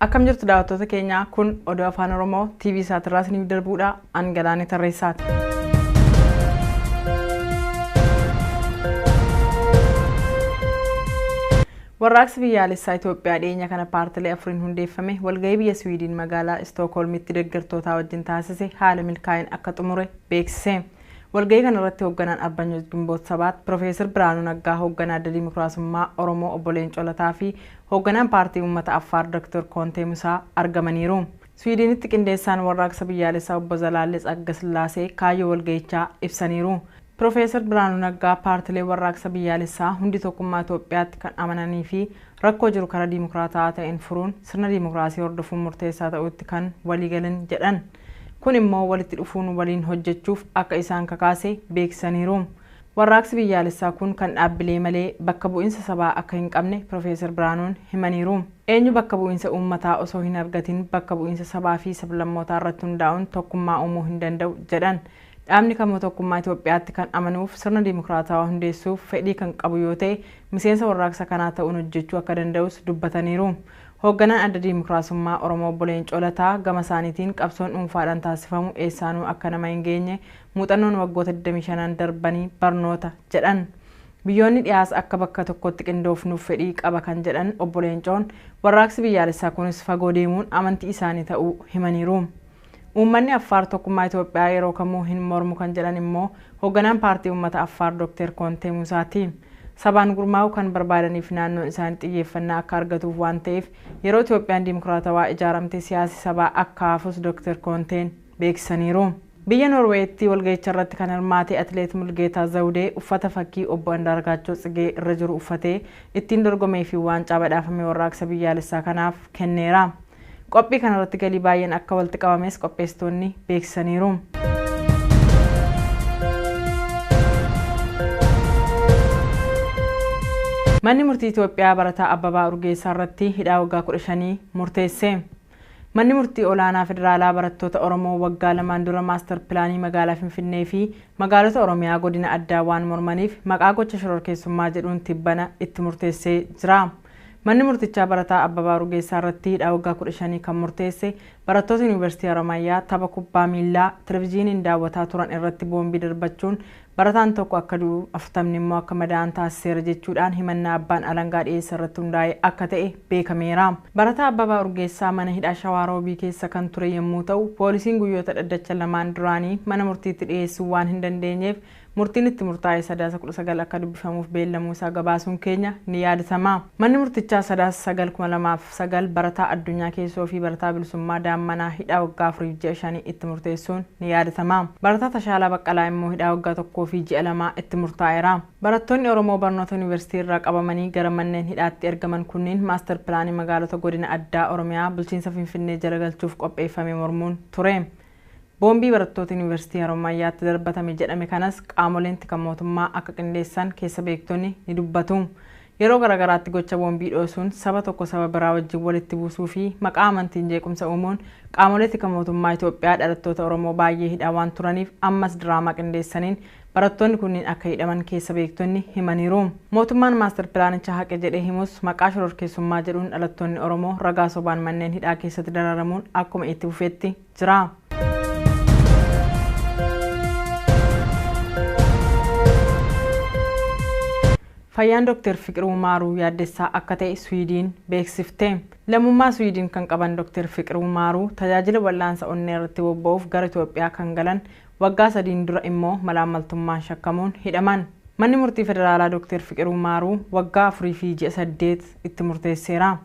Akkam jirtu daawwattoota keenya kun Oduu Afaan Oromoo TV Saatirraa isiniif darbuudha. An Galaanee Tarreessaati. Warraaqsi biyyaalessaa Itoophiyaa dhiyeenya kana paartilee afuriin hundeeffame walgahii biyya Swiidin magaalaa Stookholmitti deeggartootaa wajjin taasise haala milkaa'in akka xumure beeksise. Walgahii kana irratti hoogganaan Arbanyooch Gimboot Sabaat Profeesar Biraanuu Naggaa hoogganaa adda Dimookiraasummaa Oromoo Obbo Leencoo Lataa fi hoogganaan paartii uummata Affaar Dr. Kontee Musaa argamaniiru. Swiidinitti qindeessaan warraaqsa biyyaalessaa Obbo Zalaalech Agasillaasee kaayyoo walgahichaa ibsaniiru. Profeesar Biraanuu Naggaa paartilee warraaqsa biyyaalessaa hundi tokkummaa Itoophiyaatti kan amananii fi rakkoo jiru karaa diimokiraataa ta'een furuun sirna diimokiraasii hordofuun murteessaa ta'utti kan waliigalan jedhan. Kun immoo walitti dhufuun waliin hojjechuuf akka isaan kakaase beeksisaniiru. Warraaqsi biyyaalessaa kun kan dhaabbilee malee bakka bu'iinsa sabaa akka hin qabne Profeesar Biraanuun himaniiru. Eenyu bakka bu'iinsa uummataa osoo hin argatin bakka bu'iinsa sabaa fi sablammootaa irratti hundaa'uun tokkummaa uumuu hin danda'u jedhan. Dhaabni kamuu tokkummaa Itoophiyaatti kan amanuuf sirna diimokiraatawaa hundeessuuf fedhii kan qabu yoo ta'e miseensa warraaqsa kanaa ta'uun hojjechuu akka danda'us dubbataniiru. Hoogganaan adda Dimookiraasummaa Oromoo Obbo Leencoo Lataa gama isaaniitiin qabsoon dhuunfaadhaan taasifamu eessaanuu akka nama hin geenye muuxannoon waggoota 25 darbanii barnoota jedhan. Biyyoonni dhiyaas akka bakka tokkotti qindoofnuuf fedhii qaba kan jedhan Obbo Leencoon warraaqsi biyyaalessaa kunis fagoo deemuun amantii isaanii ta'uu himaniiru. Uummanni Affaar tokkummaa Itoophiyaa yeroo kamuu hin mormu kan jedhan immoo hoogganaan paartii uummata Affaar Dr. Kontee Musaati. Sabaan gurmaa'uu kan barbaadaniif naannoon isaanii xiyyeeffannaa akka argatuuf waan ta'eef yeroo Itoophiyaan diimokiraatawaa ijaaramte siyaasi sabaa akka hafus Dr. Konteen beeksisaniiru. Biyya Noorweetti walgahicha irratti kan hirmaate atileet Mulgeetaa Zawudee uffata fakkii Obbo Andaargaachoo Tsigee irra jiru uffatee ittiin dorgomee fi waancaa badhaafame warraaqsa biyyaalessaa kanaaf kenneera. Qophii kana irratti galii baay'een akka walitti qabames qopheessitoonni beeksisaniiru. Manni murtii Itoophiyaa barataa Abbabaa Urgeessaa irratti hidhaa waggaa 15 murteesse. Manni murtii olaanaa federaalaa barattoota Oromoo waggaa 2 dura maastar pilaanii magaalaa Finfinnee fi magaalota Oromiyaa godina addaa waan mormaniif maqaa gocha shororkeessummaa jedhuun tibbana itti murteessee jira. Manni murtichaa barataa Abbabaa Urgeessaa irratti hidhaa waggaa 15 kan murteesse barattoota Yuunivarsiitii Harammayyaa tapha kubbaa miilaa televezyiiniin daawwataa turan irratti boombii darbachuun barataan tokko akka du'u 40 immoo akka madaa'an taasiseera jechuudhaan himannaa abbaan alangaa dhiyeesse irratti hundaa'e akka ta'e beekameera. Barataa Abbabaa Urgeessaa mana hidhaa Shawaa Roobii keessa kan ture yommuu ta'u poolisiin guyyoota dhaddacha lamaan duraanii mana murtiitti dhiyeessuu waan hin dandeenyeef murtiin itti murtaa'e Sadaasa 19 akka dubbifamuuf beellamuu isaa gabaasuun keenya ni yaadatama. Manni murtichaa Sadaasa 9 barataa Addunyaa Keessoo fi barataa Bilisummaa Daammanaa hidhaa waggaa 4.5 itti murteessuun ni yaadatama. Barataa Tashaalaa Baqqalaa immoo hidhaa waggaa 1.2 itti murtaa'eera. Barattoonni Oromoo barnoota Yuunivarsiitii irraa qabamanii gara manneen hidhaatti ergaman kunneen maastar pilaanii magaalota godina addaa Oromiyaa bulchiinsa Finfinnee jala galchuuf qopheeffame mormuun ture. Boombii barattoota Yuunivarsiitii Harammayyaatti darbatame jedhame kanas qaamoleen tika mootummaa akka qindeessan keessa beektonni ni dubbatu. Yeroo garagaraatti gocha boombii dhoosuun saba tokko saba biraa wajjin walitti buusuu fi maqaa amantiin jeequmsa uumuun qaamolee tika mootummaa Itoophiyaa dhalattoota Oromoo baay'ee hidhaa waan turaniif ammas diraamaa qindeessaniin barattoonni kunniin akka hidhaman keessa beektonni himaniiru. Mootummaan maastar pilaanicha haqe jedhee himus maqaa shororkeessummaa jedhuun dhalattoonni Oromoo ragaa sobaan manneen hidhaa keessatti dararamuun akkuma itti fufeetti jira. Fayyaan Dr. Fiqiruu Maaruu yaaddessaa akka ta'e Swiidin beeksifte. Lammummaa Swiidin kan qaban Dr. Fiqiruu Maaruu tajaajila wal'aansa onnee irratti bobba'uuf gara Itoophiyaa kan galan waggaa 3 dura immoo malaammaltummaan shakkamuun hidhaman. Manni murtii federaalaa Dr. Fiqiruu Maaruu waggaa 4 fi ji'a 8 itti murteesseera.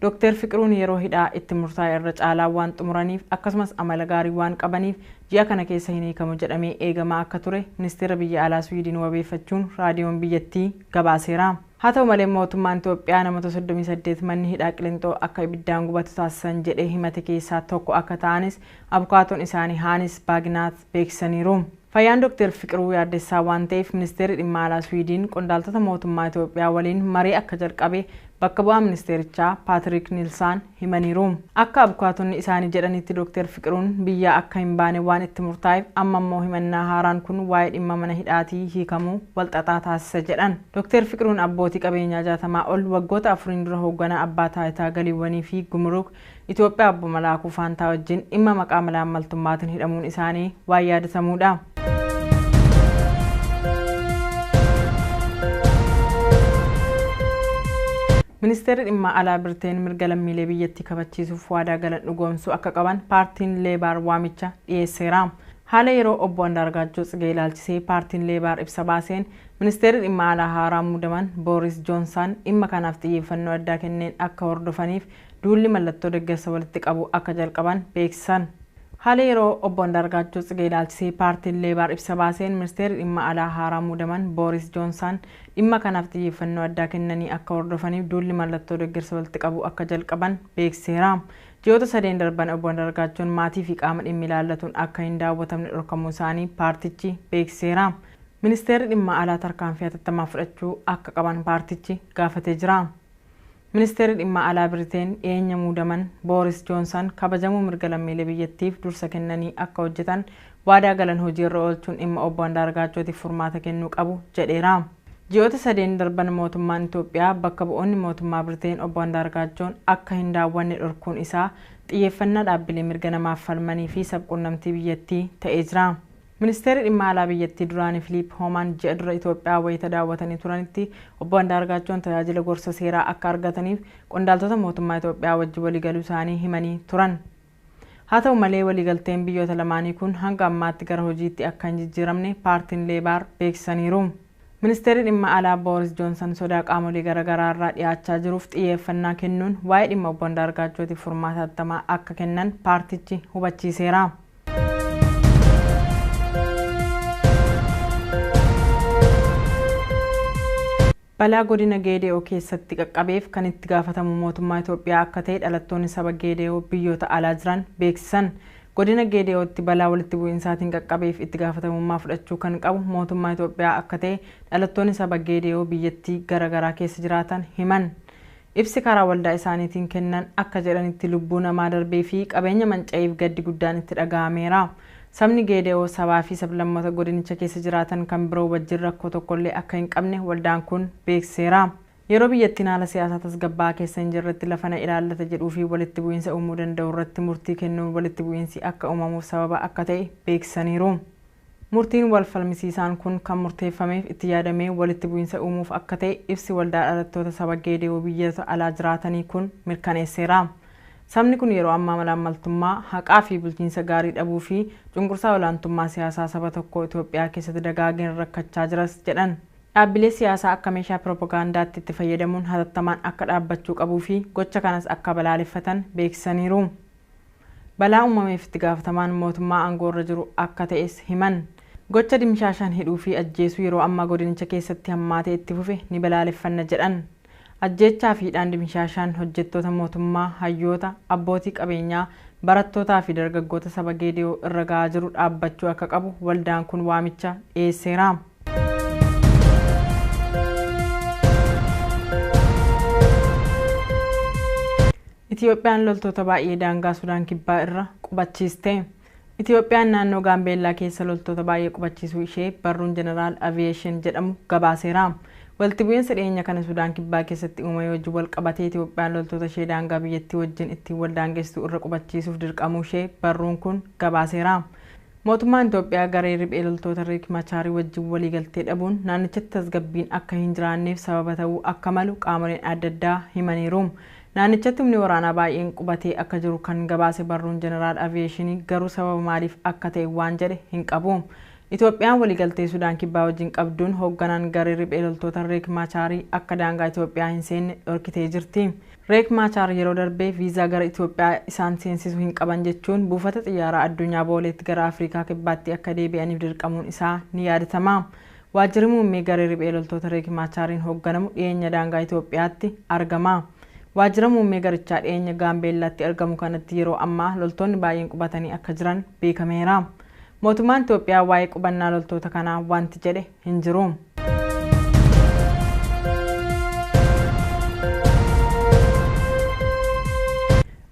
Dr. Fiqiruun yeroo hidhaa itti murtaa'e irra caalaa waan xumuraniif akkasumas amala gaarii waan qabaniif ji'a kana keessa hin hiikamu jedhamee eegamaa akka ture ministeera biyya alaa Swiidin wabeeffachuun raadiyoon biyyattii gabaaseera. Haa ta'u malee mootummaan Itoophiyaa namoota 38 manni hidhaa Qilinxoo akka ibiddaan gubatu taasisan jedhee himate keessaa tokko akka ta'anis abukaatoon isaanii Haanis Baaginaat beeksisaniiru. Fayyaan Dr. Fiqiruu yaaddessaa waan ta'eef ministeerri dhimma alaa Swiidin qondaaltota mootummaa Itoophiyaa waliin marii akka jalqabe bakka bu'aa ministeerichaa Paatrik Niilsaan himaniiru. Akka abukaatonni isaanii jedhanitti Dr. Fiqiruun biyyaa akka hin baane waan itti murtaa'eef amma immoo himannaa haaraan kun waa'ee dhimma mana hidhaatii hiikamuu walxaxaa taasisa jedhan. Dr. Fiqiruun abbootii qabeenyaa 60 ol waggoota 4 dura hoogganaa abbaa taayitaa galiiwwanii fi gumuruuk Itoophiyaa obbo Malaakuu Faantaa wajjin dhimma maqaa malaammaltummaatiin hidhamuun isaanii waan yaadatamuudha. Ministeerri dhimma alaa Birteen mirga lammiilee biyyattii kabachiisuuf waadaa galan dhugoomsuu akka qaban paartiin Leebaar waamicha dhiyeesseera. Haala yeroo obbo Andaargaachoo Tsigee ilaalchisee paartiin Leebaar ibsa baaseen ministeerri dhimma alaa haaraa muudaman Booris Joonsan dhimma kanaaf xiyyeeffannoo addaa kenneen akka hordofaniif duulli mallattoo deeggarsa walitti qabu akka jalqaban beeksisan. Haala yeroo obbo Andaargaachoo Tsigee ilaalchisee paartiin Leebaar ibsa baaseen ministeerri dhimma alaa haaraa muudaman Booris Joonsan dhimma kanaaf xiyyeeffannoo addaa kennanii akka hordofaniif duulli mallattoo deeggarsa walitti qabu akka jalqaban beeksiseera. Ji'oota 3 darban obbo Andaargaachoon maatii fi qaama dhimmi ilaallatuun akka hin daawwatamne dhorkamuu isaanii paartichi beeksiseera. Ministeerri dhimma alaa tarkaanfii hatattamaa fudhachuu akka qaban paartichi gaafatee jira. Ministeerri dhimma alaa Biriteen dhiyeenya muudaman Booris Joonsan kabajamuu mirga lammiilee biyyattiif dursa kennanii akka hojjetan waadaa galan hojiirra oolchuun dhimma obbo Andaargaachootiif furmaata kennuu qabu jedheera. Ji'oota 3 darban mootummaan Itoophiyaa bakka bu'oonni mootummaa Biriteen obbo Andaargaachoon akka hin daawwanne dhorkuun isaa xiyyeeffannaa dhaabbilee mirga namaaf falmanii fi sabquunnamtii biyyattii ta'ee jira. Ministeerri dhimma alaa biyyattii duraanii Filiip Hoomaan ji'a dura Itoophiyaa wayita daawwatanii turanitti obbo Andaargaachoon tajaajila gorsa seeraa akka argataniif qondaaltota mootummaa Itoophiyaa wajjin waliigaluu isaanii himanii turan. Haa ta'u malee waliigalteen biyyoota lamaanii kun hanga ammaatti gara hojiitti akka hin jijjiiramne paartiin Leebaar beeksisaniiru. Ministeerri dhimma alaa Booris Joonsan sodaa qaamolee garaagaraa irraa dhiyaachaa jiruuf xiyyeeffannaa kennuun waa'ee dhimma obbo Andaargaachootiif furmaata hatattamaa akka kennan paartichi hubachiiseera. Balaa godina Geediyoo keessatti qaqqabeef kan itti gaafatamu mootummaa Itoophiyaa akka ta'e dhalattoonni saba Geediyoo biyyoota alaa jiran beeksisan. Godina Geediyootti balaa walitti bu'iinsaatiin qaqqabeef itti gaafatamummaa fudhachuu kan qabu mootummaa Itoophiyaa akka ta'e dhalattoonni saba Geediyoo biyyattii garaagaraa keessa jiraatan himan. Ibsi karaa waldaa isaaniitiin kennan akka jedhanitti lubbuu namaa darbee fi qabeenya manca'eef gaddi guddaan itti dhaga'ameera. Sabni Geediyoo sabaa fi sablammoota godinicha keessa jiraatan kan biroo wajjin rakkoo tokkollee akka hin qabne waldaan kun beeksiseera. Yeroo biyyattiin haala siyaasaa tasgabbaa'aa keessa hin jirretti lafa na ilaallata jedhuu fi walitti bu'iinsa uumuu danda'u irratti murtii kennuun walitti bu'iinsi akka uumamuuf sababa akka ta'e beeksisaniiru. Murtiin wal falmisiisaan kun kan murteeffameef itti yaadamee walitti bu'iinsa uumuuf akka ta'e ibsi waldaa dhalattoota saba Geediyoo biyyoota alaa jiraatanii kun mirkaneesseera. Sabni kun yeroo ammaa malaammaltummaa haqaa fi bulchiinsa gaarii dhabuu fi cunqursaa olaantummaa siyaasaa saba tokkoo Itoophiyaa keessatti dagaageen rakkachaa jiras jedhan. Dhaabbilee siyaasaa akka meeshaa piroopagaandaatti itti fayyadamuun hatattamaan akka dhaabbachuu qabuu fi gocha kanas akka balaaleffatan beeksisaniiru. Balaa uumameef itti gaafatamaan mootummaa aangoo irra jiru akka ta'es himan. Gocha dimshaashaan hidhuu fi ajjeesuu yeroo ammaa godinicha keessatti hammaatee itti fufe ni balaaleffanna jedhan. Ajjeechaa fi hidhaan dimshaashaan hojjettoota mootummaa, hayyoota, abbootii qabeenyaa, barattootaa fi dargaggoota saba Geediyoo irra gahaa jiru dhaabbachuu akka qabu waldaan kun waamicha dhiyeesseera. Itiyoophiyaan loltoota baay'ee daangaa Sudaan kibbaa irra qubachiiste. Itiyoophiyaan naannoo Gaambeellaa keessa loltoota baay'ee qubachiisuu ishee barruun Jeneraal Aviyeeshin jedhamu gabaaseera. Walitti bu'iinsa dhiyeenya kana Sudaan kibbaa keessatti uumame wajjin wal qabatee Itiyoophiyaan loltoota ishee daangaa biyyattii wajjin ittiin wal daangeessituu irra qubachiisuuf dirqamuu ishee barruun kun gabaaseera. Mootummaan Itoophiyaa garee riphee loltoota Riek Machaarii wajjin waliigaltee dhabuun naannichatti tasgabbiin akka hin jiraanneef sababa ta'uu akka malu qaamoleen adda addaa himaniiru. Naannichatti humni waraanaa baay'een qubatee akka jiru kan gabaase barruun Jeneraal Aviyeeshinii garuu sababa maaliif akka ta'e waan jedhe hin qabu. Itoophiyaan waliigaltee Sudaan kibbaa wajjin qabduun hoogganaan garee riphee loltoota Riek Machaarii akka daangaa Itoophiyaa hin seenne dhorkitee jirti. Riek Machaar yeroo darbee viizaa gara Itoophiyaa isaan seensisuu hin qaban jechuun buufata xiyyaaraa addunyaa booleetti gara Afrikaa kibbaatti akka deebi'aniif dirqamuun isaa ni yaadatama. Waajjirri muummee garee riphee loltoota Riek Machaariin hoogganamu dhiyeenya daangaa Itoophiyaatti argama. Waajjira muummee garichaa dhiyeenya Gaambeellaatti argamu kanatti yeroo ammaa loltoonni baay'een qubatanii akka jiran beekameera. Mootummaan Itoophiyaa waa'ee qubannaa loltoota kanaa wanti jedhe hin jiru.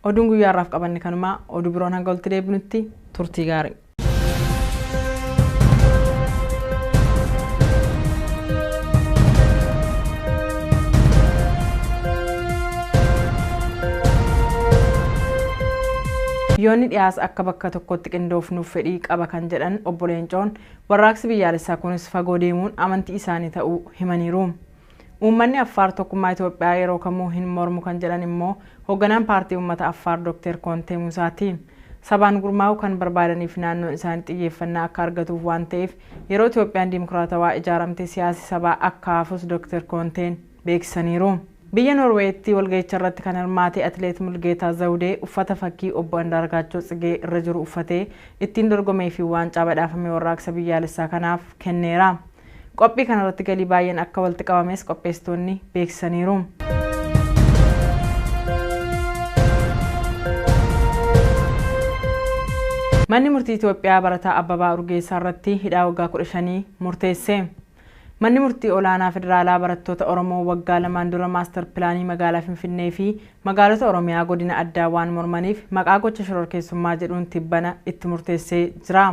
Oduun guyyaarraaf qabanne kanuma oduu biroon hanga walitti deebinutti turtii gaarii. Biyyoonni dhiyaas akka bakka tokkotti qindoofnuuf fedhii qaba kan jedhan obbo Leencoon warraaqsi biyyaalessaa kunis fagoo deemuun amantii isaanii ta'uu himaniiru. Uummanni Affaar tokkummaa Itoophiyaa yeroo kamuu hin mormu kan jedhan immoo hoogganaan paartii uummata Affaar Dr. Kontee Musaati. Sabaan gurmaa'uu kan barbaadaniif naannoon isaanii xiyyeeffannaa akka argatuuf waan ta'eef yeroo Itoophiyaan dimokiraatawaa ijaaramte siyaasi sabaa akka hafus Dr. Konteen beeksisaniiru. Biyya Noorweetti walga'icha irratti kan hirmaate atileet Mulgeetaa Zawudee uffata fakkii obbo Andaargaachoo Tsigee irra jiru uffatee ittiin dorgomee fi waancaa badhaafamee warraaqsa biyyaalessaa kanaaf kenneera. Qophii kanarratti galii baay'een akka walitti qabames qopheessitoonni beeksisaniiru. Manni murtii Itoophiyaa barataa Abbabaa Urgeessaa irratti hidhaa waggaa 15 murteesse. Manni murtii olaanaa federaalaa barattoota Oromoo waggaa 2 dura maastar pilaanii magaalaa Finfinnee fi magaalota Oromiyaa godina addaa waan mormaniif maqaa gocha shororkeessummaa jedhuun tibbana itti murteessee jira.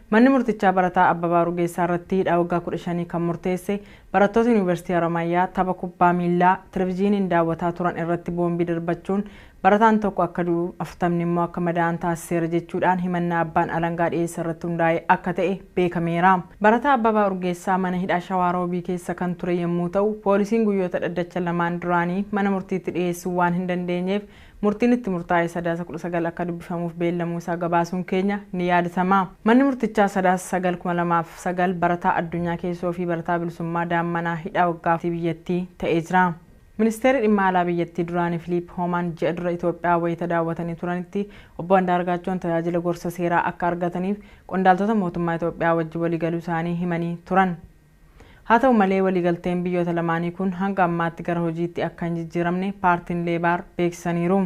Manni murtichaa barataa Abbabaa Urgeessaa irratti hidhaa waggaa 15 kan murteesse barattoota Yuunivarsiitii Harammayyaa tapha kubbaa miilaa televezyiiniin daawwataa turan irratti boombii darbachuun barataan tokko akka du'u 40 immoo akka madaa'an taasiseera jechuudhaan himannaa abbaan alangaa dhiyeesse irratti hundaa'e akka ta'e beekameera. Barataa Abbabaa Urgeessaa mana hidhaa Shawaa Roobii keessa kan ture yommuu ta'u poolisiin guyyoota dhaddacha lamaan duraanii mana murtiitti dhiyeessuu waan hin dandeenyeef murtiin itti murtaa'e Sadaasa 19 akka dubbifamuuf beellamuu isaa gabaasuun keenya ni yaadatama. Manni murtichaa Sadaasa 9 barataa addunyaa keessoo fi barataa bilisummaa daammanaa hidhaa waggaa biyyattii ta'ee jira. Ministeerri dhimma alaa biyyattii duraanii Filiip Hoomaan ji'a dura Itoophiyaa wayita daawwatanii turanitti obbo Andaargaachoon tajaajila gorsa seeraa akka argataniif qondaaltota mootummaa Itoophiyaa wajjin waliigaluu isaanii himanii turan. Haa ta'u malee waliigalteen biyyoota lamaanii kun hanga ammaatti gara hojiitti akka hin jijjiiramne paartiin Leebaar beeksisaniiru.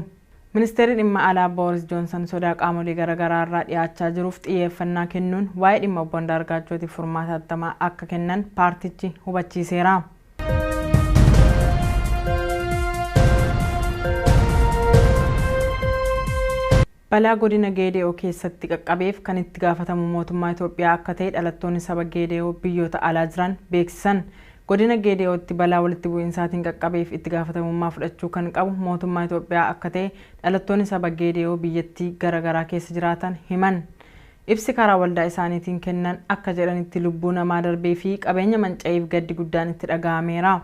Ministeerri dhimma alaa Booris Joonsan sodaa qaamolee garaagaraa irraa dhiyaachaa jiruuf xiyyeeffannaa kennuun waa'ee dhimma obbo Andaargaachootiif furmaata hatattamaa akka kennan paartichi hubachiiseera. Balaa godina Geediyoo keessatti qaqqabeef kan itti gaafatamu mootummaa Itoophiyaa akka ta'e dhalattoonni saba Geediyoo biyyoota alaa jiran beeksisan. Godina Geediyootti balaa walitti bu'iinsaatiin qaqqabeef itti gaafatamummaa fudhachuu kan qabu mootummaa Itoophiyaa akka ta'e dhalattoonni saba Geediyoo biyyattii garaagaraa keessa jiraatan himan. Ibsi karaa waldaa isaaniitiin kennan akka jedhanitti lubbuu namaa darbee fi qabeenya manca'eef gaddi guddaan itti dhaga'ameera.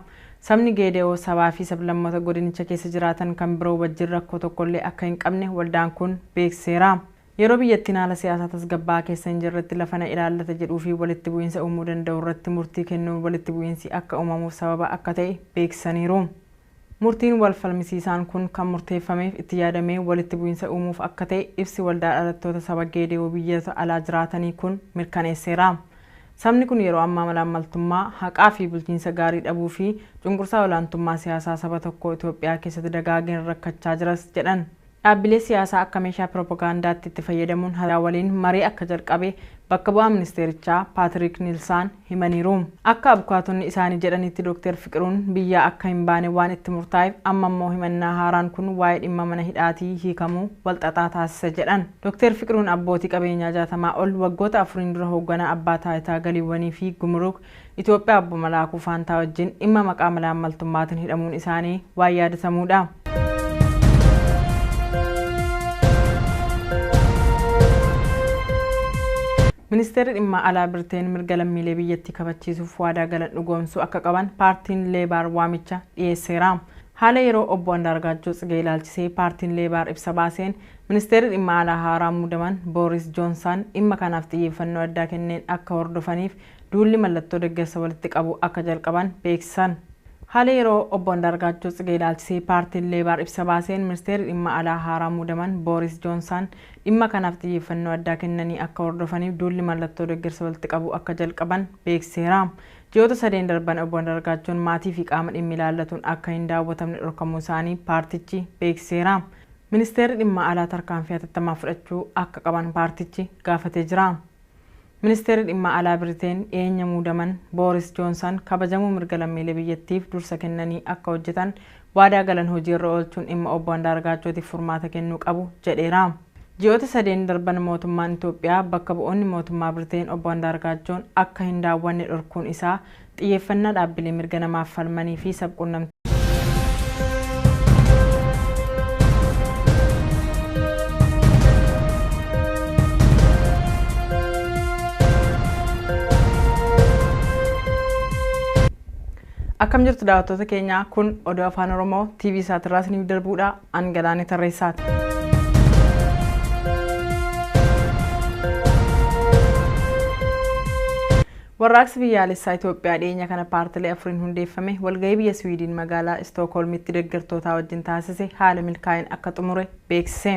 Sabni Geediyoo sabaa fi sablammoota godinicha keessa jiraatan kan biroo wajjin rakkoo tokkollee akka hin qabne waldaan kun beeksiseera. Yeroo biyyattiin haala siyaasaa tasgabbaa'aa keessa hin jirretti lafa na ilaallata jedhuu fi walitti bu'iinsa uumuu danda'u irratti murtii kennuun walitti bu'iinsi akka uumamuuf sababa akka ta'e beeksisaniiru. Murtiin wal falmisiisaan kun kan murteeffameef itti yaadamee walitti bu'iinsa uumuuf akka ta'e ibsi waldaa dhalattoota saba Geediyoo biyyoota alaa jiraatanii kun mirkaneesseera. Sabni kun yeroo ammaa malaammaltummaa haqaa fi bulchiinsa gaarii dhabuu fi cunqursaa olaantummaa siyaasaa saba tokkoo Itoophiyaa keessatti dagaageen rakkachaa jiras jedhan. Dhaabbilee siyaasaa akka meeshaa piroopagaandaatti itti fayyadamuun haaraa waliin marii akka jalqabe bakka bu'aa ministeerichaa Paatrik Niilsaan himaniiru. Akka abukaatonni isaanii jedhanitti Dr. Fiqiruun biyyaa akka hin baane waan itti murtaa'eef amma immoo himannaa haaraan kun waa'ee dhimma mana hidhaatii hiikamuu walxaxaa taasisa jedhan. Dr. Fiqiruun abbootii qabeenyaa 60 ol waggoota 4 dura hoogganaa abbaa taayitaa galiiwwanii fi gumuruuk Itoophiyaa obbo Malaakuu Faantaa wajjin dhimma maqaa malaammaltummaatiin hidhamuun isaanii waan yaadatamuudha. Ministeerri dhimma alaa Birteen mirga lammiilee biyyattii kabachiisuuf waadaa galan dhugoomsuu akka qaban paartiin Leebaar waamicha dhiyeesseera. Haala yeroo obbo Andaargaachoo Tsigee ilaalchisee paartiin Leebaar ibsa baaseen ministeerri dhimma alaa haaraa muudaman Booris Joonsan dhimma kanaaf xiyyeeffannoo addaa kenneen akka hordofaniif duulli mallattoo deeggarsa walitti qabu akka jalqaban beeksisan. Haala yeroo obbo Andaargaachoo Tsigee ilaalchisee paartiin Leebaar ibsa baaseen ministeerri dhimma alaa haaraa muudaman Booris Joonsan dhimma kanaaf xiyyeeffannoo addaa kennanii akka hordofaniif duulli mallattoo deeggarsa walitti qabu akka jalqaban beeksiseera. Ji'oota 3 darban obbo Andaargaachoon maatii fi qaama dhimmi ilaallatuun akka hin daawwatamne dhorkamuu isaanii paartichi beeksiseera. Ministeerri dhimma alaa tarkaanfii hatattamaa fudhachuu akka qaban paartichi gaafatee jira. Ministeerri dhimma alaa Birteen dhiyeenya muudaman Booris Joonsan kabajamuu mirga lammiilee biyyattiif dursa kennanii akka hojjetan waadaa galan hojiirra oolchuun dhimma obbo Andaargaachootiif furmaata kennuu qabu jedheera. Ji'oota sadeen darban mootummaan Itoophiyaa bakka bu'oonni mootummaa Biriteen obbo Andaargaachoon akka hin daawwanne dhorkuun isaa xiyyeeffannaa dhaabbilee mirga namaaf falmanii fi sabquunnamtii Akkam jirtu daawwattoota keenya, kun oduu afaan Oromoo TV isaatirraa isiniif darbuudha. An Galaanee Tarreessaati. Warraaqsi biyyaalessaa Itoophiyaa dhiyeenya kana paartilee afuriin hundeeffame walgahii biyya Swiidin magaalaa Stookholmitti deeggartootaa wajjin taasise haala milkaa'in akka xumure beeksise.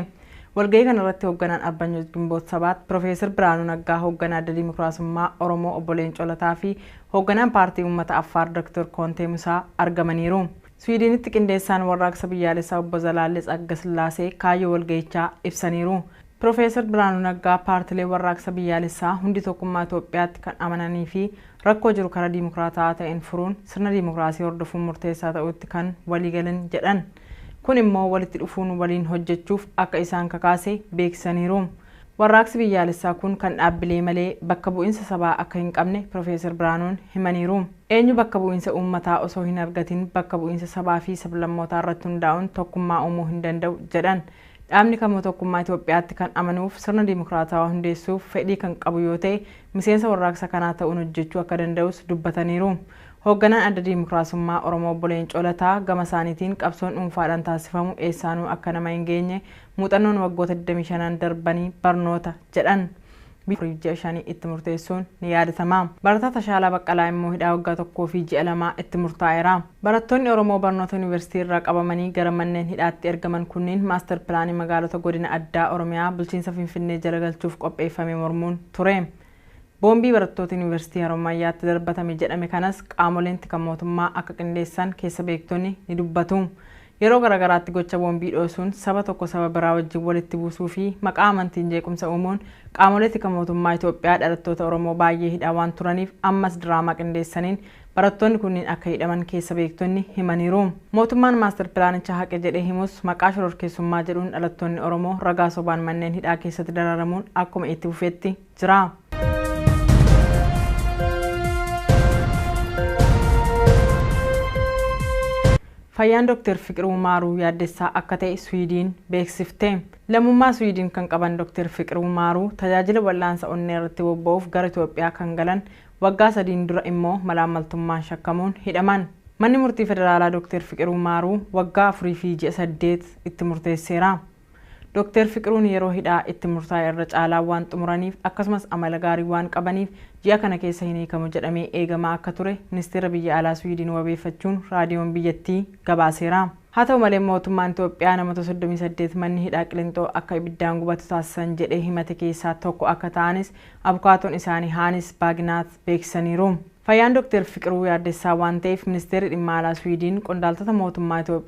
Walgahii kana irratti hoogganaan Arbanyooch Gimboot Sabaat, Profeesar Biraanuu Naggaa, hoogganaa adda Dimookiraasummaa Oromoo obbo Leencoo Lataa fi hoogganaan paartii uummata Affaar Dr. Kontee Musaa argamaniiru. Swiidinitti qindeessaan warraaqsa biyyaalessaa obbo Zalaallee Tsagga-Sillaasee kaayyoo walgahichaa ibsaniiru. Profeesar Biraanuu Naggaa paartilee warraaqsa biyyaalessaa hundi tokkummaa Itoophiyaatti kan amananii fi rakkoo jiru karaa diimokiraataa ta'een furuun sirna diimokiraasii hordofuun murteessaa ta'utti kan walii galan jedhan. Kun immoo walitti dhufuun waliin hojjechuuf akka isaan kakaase beeksisaniiru. Warraaqsi biyyaalessaa kun kan dhaabbilee malee bakka bu'iinsa sabaa akka hin qabne Profeesar Biraanuun himaniiru. Eenyu bakka bu'iinsa uummataa osoo hin argatin bakka bu'iinsa sabaa fi sablammootaa irratti hundaa'uun tokkummaa uumuu hin danda'u jedhan. Dhaabni kamuu tokkummaa Itoophiyaatti kan amanuuf sirna diimokiraatawaa hundeessuuf fedhii kan qabu yoo ta'e miseensa warraaqsa kanaa ta'uun hojjechuu akka danda'us dubbataniiru. Hoogganaan adda Dimookiraasummaa Oromoo obbo Leencoo Lataa gama isaaniitiin qabsoon dhuunfaadhaan taasifamu eessaanuu akka nama hin geenye muuxannoon waggoota 25 darbanii barnoota jedhan. Bifuriif ji'a 5 itti murteessuun ni yaadatama. Barataa Tashaalaa Baqqalaa immoo hidhaa waggaa 1 fi ji'a 2 itti murtaa'eera. Barattoonni Oromoo barnoota yuunivarsiitii irraa qabamanii gara manneen hidhaatti ergaman kunneen maastar pilaanii magaalota godina addaa Oromiyaa bulchiinsa Finfinnee jala galchuuf qopheeffame mormuun ture. Boombii barattoota yuunivarsiitii Harommayyaatti darbatame jedhame kanas qaamoleen tika mootummaa akka qindeessan keessa beektonni ni dubbatu. Yeroo garagaraatti gocha boombii dhoosuun saba tokko saba biraa wajjin walitti buusuu fi maqaa amantiin jeequmsa uumuun qaamolee tika mootummaa Itoophiyaa dhalattoota Oromoo baay'ee hidhaa waan turaniif ammas diraamaa qindeessaniin barattoonni kunniin akka hidhaman keessa beektonni himaniiru. Mootummaan maastar pilaanicha haqe jedhee himus maqaa shororkeessummaa jedhuun dhalattoonni Oromoo ragaa sobaan manneen hidhaa keessatti dararamuun akkuma itti fufeetti jira. Fayyaan Dr. Fiqiruu Maaruu yaaddessaa akka ta'e Swiidin beeksifte. Lammummaa Swiidin kan qaban Dr. Fiqiruu Maaruu tajaajila wal'aansa onnee irratti bobba'uuf gara Itoophiyaa kan galan waggaa 3 dura immoo malaammaltummaan shakkamuun hidhaman. Manni murtii federaalaa Dr. Fiqiruu Maaruu waggaa 4 fi ji'a 8 itti murteesseera. Dr. Fiqiruun yeroo hidhaa itti murtaa'e irra caalaa waan xumuraniif akkasumas amala gaarii waan qabaniif ji'a kana keessa hin hiikamu jedhamee eegamaa akka ture ministeera biyya alaa Swiidin wabeeffachuun raadiyoon biyyattii gabaaseera. Haa ta'u malee mootummaan Itoophiyaa namoota 38 manni hidhaa Qilinxoo akka ibiddaan gubatu taasisan jedhee himate keessaa tokko akka ta'anis abukaatoon isaanii Haanis Baaginaat beeksisaniiru. Fayyaan Dr. Fiqiruu yaaddessaa waan ta'eef ministeerri dhimma alaa Swiidin qondaaltota mootummaa Itoophiyaa